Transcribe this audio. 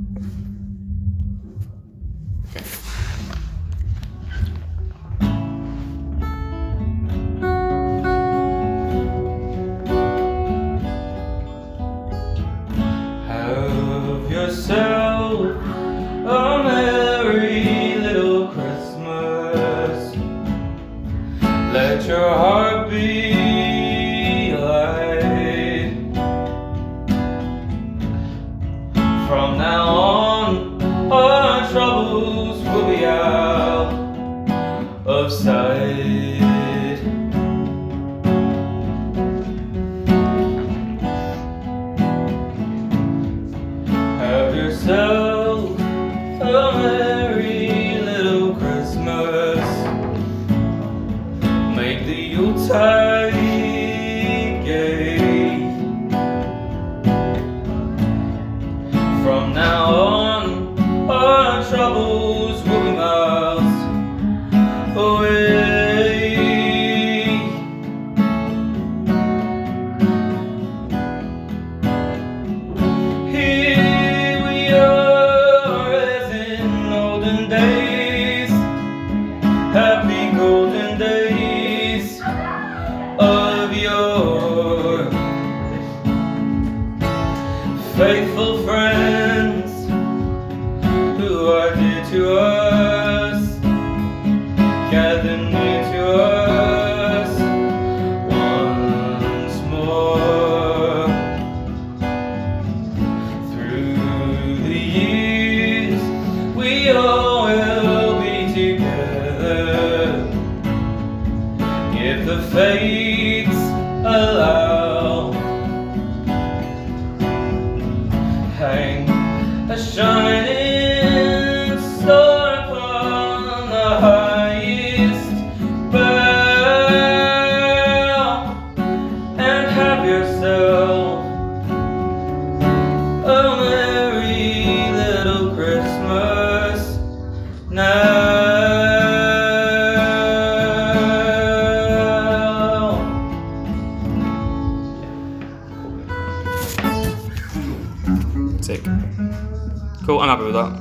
Have yourself a merry little Christmas. Let your heart be light. From now on, our troubles will be out of sight. Have yourself a merry little Christmas. Make the Yuletide gay. From now on, our troubles will be miles away. Here we are as in olden days, happy golden days of yore. Faithful friends who are dear to us, gather near to us once more. Through the years we all will be together, if the fates allow. Hang a shining star upon the highest bough, and have yourself a merry little Christmas now. Sick. Cool, I'm happy with that.